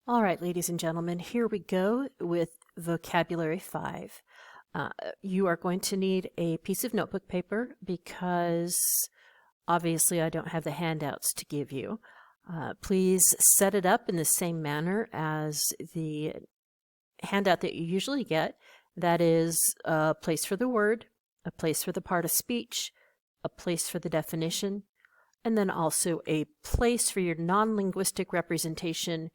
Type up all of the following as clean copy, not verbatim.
All right, ladies and gentlemen, here we go with Vocabulary 5. You are going to need a piece of notebook paper because obviously I don't have the handouts to give you. Please set it up in the same manner as the handout that you usually get. That is a place for the word, a place for the part of speech, a place for the definition, and then also a place for your non-linguistic representation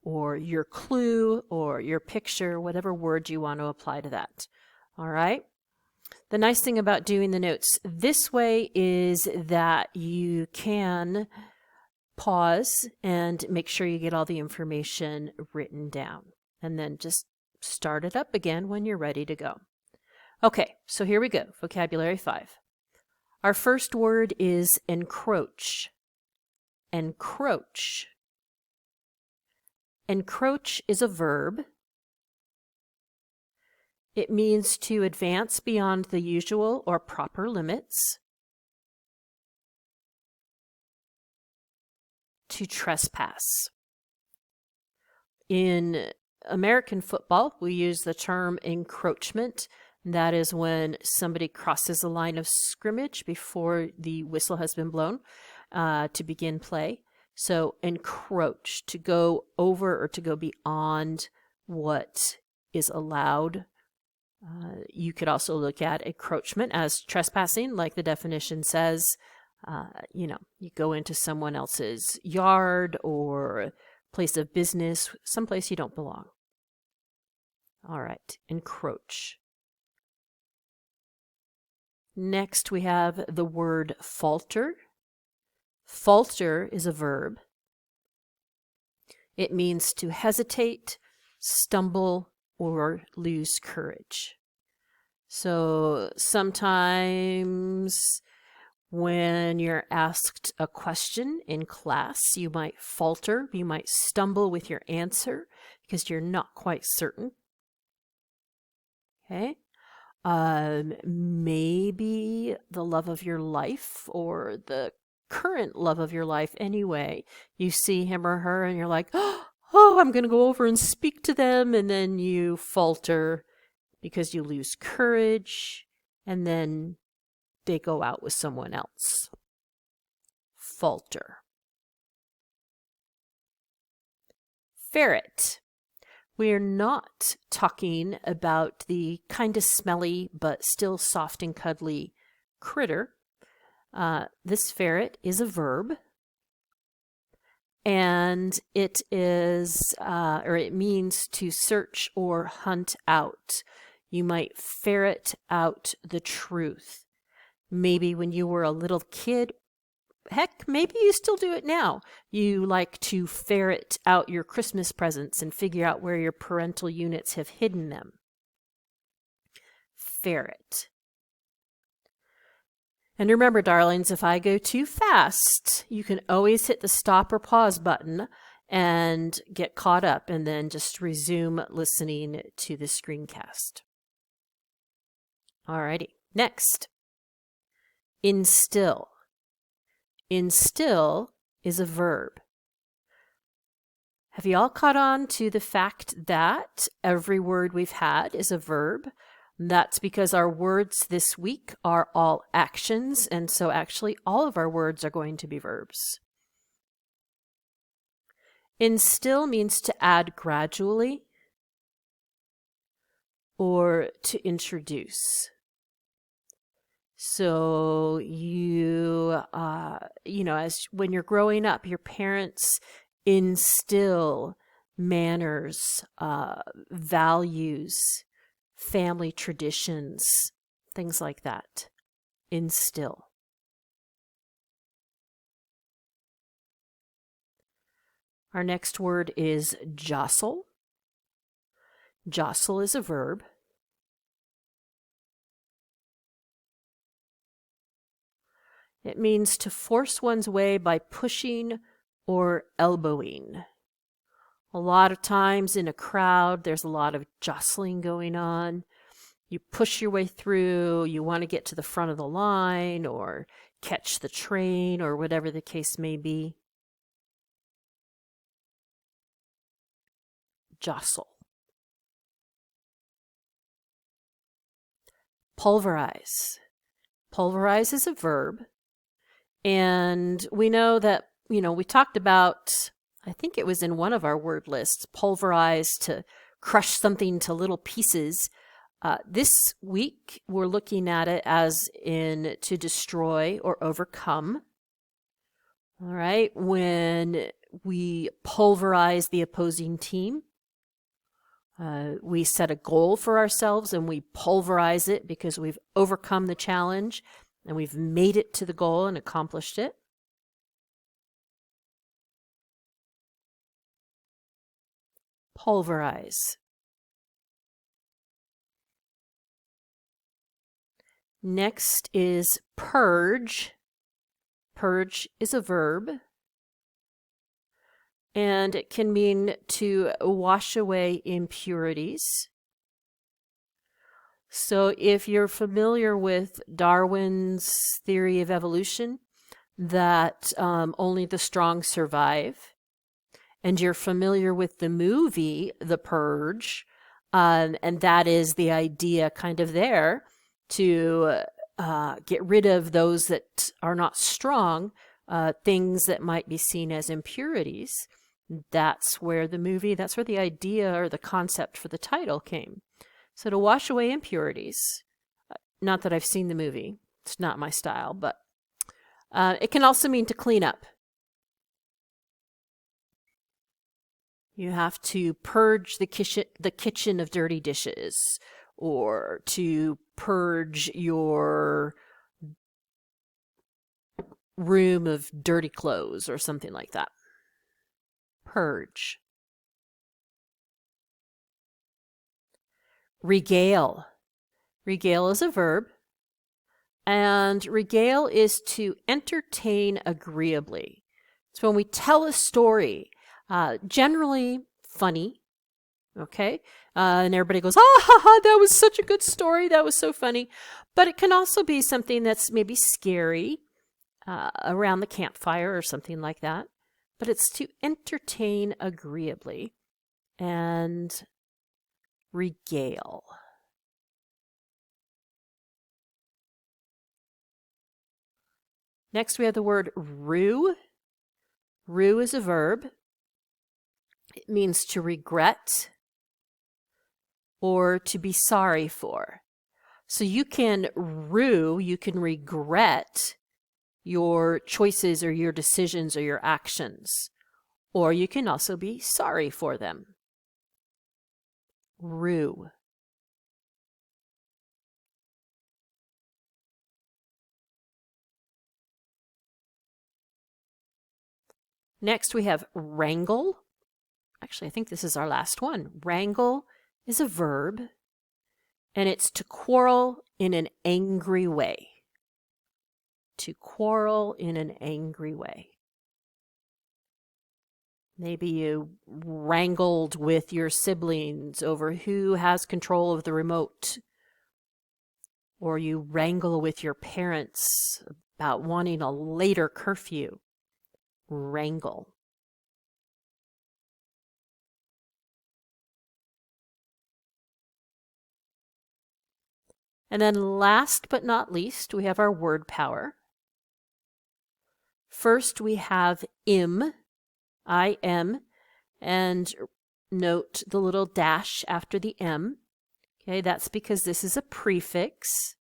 or your clue or your picture, whatever word you want to apply to that. All right? The nice thing about doing the notes this way is that you can pause and make sure you get all the information written down, and then just start it up again when you're ready to go. Okay, so here we go. Vocabulary 5. Our first word is encroach. Encroach. Encroach is a verb. It means to advance beyond the usual or proper limits. To trespass. In American football, we use the term encroachment. That is when somebody crosses a line of scrimmage before the whistle has been blown to begin play. So encroach, to go over or to go beyond what is allowed. You could also look at encroachment as trespassing, like the definition says. You go into someone else's yard or place of business, someplace you don't belong. All right, encroach. Next, we have the word falter. Falter is a verb. It means to hesitate, stumble, or lose courage. So sometimes when you're asked a question in class, you might falter, you might stumble with your answer because you're not quite certain. Okay? Maybe the love of your life or the current love of your life anyway. You see him or her and you're like, oh, I'm going to go over and speak to them. And then you falter because you lose courage. And then they go out with someone else. Falter. Ferret. We're not talking about the kind of smelly but still soft and cuddly critter. This ferret is a verb, and it is, or it means to search or hunt out. You might ferret out the truth. Maybe when you were a little kid, heck, maybe you still do it now. You like to ferret out your Christmas presents and figure out where your parental units have hidden them. Ferret. And remember, darlings, if I go too fast, you can always hit the stop or pause button and get caught up and then just resume listening to the screencast. Alrighty, next. Instill. Instill is a verb. Have you all caught on to the fact that every word we've had is a verb? That's because our words this week are all actions, and so actually all of our words are going to be verbs. Instill means to add gradually or to introduce. So as when you're growing up, your parents instill manners, values, family traditions, things like that. Instill. Our next word is jostle. Jostle is a verb. It means to force one's way by pushing or elbowing. A lot of times in a crowd, there's a lot of jostling going on. You push your way through, you want to get to the front of the line or catch the train or whatever the case may be. jostle. Pulverize. Pulverize is a verb. And we know that, we talked about, I think it was in one of our word lists, pulverize, to crush something to little pieces. This week, we're looking at it as in to destroy or overcome. All right, when we pulverize the opposing team, we set a goal for ourselves and we pulverize it because we've overcome the challenge and we've made it to the goal and accomplished it. Pulverize. Next is purge. Purge is a verb, and it can mean to wash away impurities. So if you're familiar with Darwin's theory of evolution, that only the strong survive, and you're familiar with the movie The Purge, and that is the idea kind of there to get rid of those that are not strong, things that might be seen as impurities. That's where the idea or the concept for the title came. So to wash away impurities, not that I've seen the movie, it's not my style, but it can also mean to clean up. You have to purge the kitchen of dirty dishes, or to purge your room of dirty clothes or something like that. Purge. Regale. Regale is a verb, and regale is to entertain agreeably. It's when we tell a story, generally funny, okay? And everybody goes, ha ha, that was such a good story, that was so funny. But it can also be something that's maybe scary, around the campfire or something like that. But it's to entertain agreeably and regale. Next we have the word rue. Rue is a verb. It means to regret or to be sorry for. So you can rue, you can regret your choices or your decisions or your actions, or you can also be sorry for them. Rue. Next we have wrangle. Actually, I think this is our last one. Wrangle is a verb, and it's to quarrel in an angry way. To quarrel in an angry way. Maybe you wrangled with your siblings over who has control of the remote. Or you wrangle with your parents about wanting a later curfew. Wrangle. And then last but not least, we have our word power. First, we have im, I-M, and note the little dash after the M. Okay, that's because this is a prefix.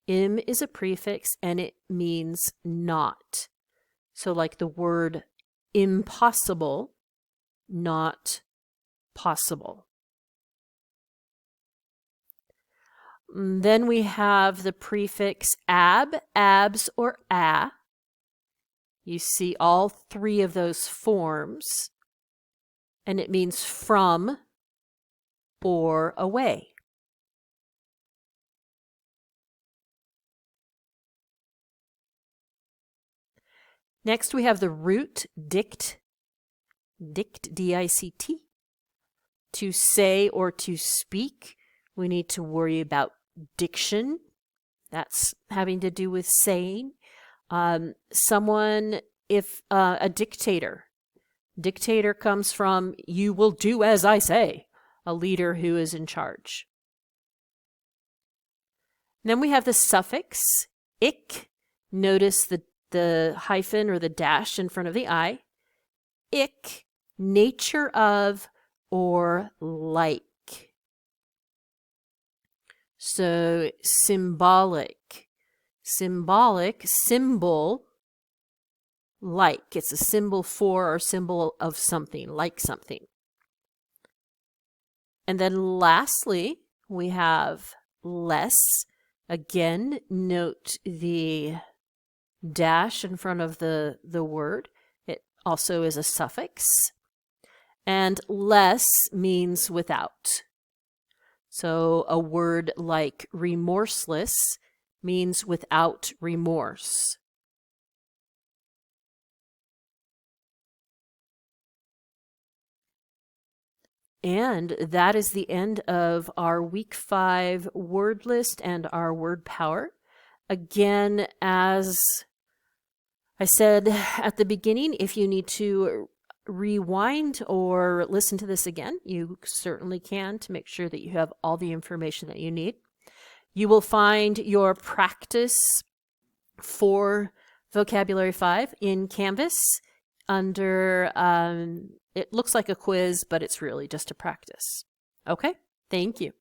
Im is a prefix, and it means not. So like the word impossible, not possible. Then we have the prefix ab, abs, or a. You see all three of those forms, and it means from or away. Next, we have the root dict, D-I-C-T. To say or to speak, we need to worry about diction. That's having to do with saying. If a dictator, Dictator comes from you will do as I say, a leader who is in charge. Then we have the suffix ik. Notice the hyphen or the dash in front of the I. Ik, nature of or like. So symbolic. Symbolic, symbol, like. It's a symbol for or symbol of something, like something. And then lastly, we have less. Again, note the dash in front of the word. It also is a suffix. And less means without. So a word like remorseless means without remorse. And that is the end of our week 5 word list and our word power. Again, as I said at the beginning, if you need to rewind or listen to this again, you certainly can to make sure that you have all the information that you need. You will find your practice for Vocabulary 5 in Canvas under, it looks like a quiz, but it's really just a practice. Okay, thank you.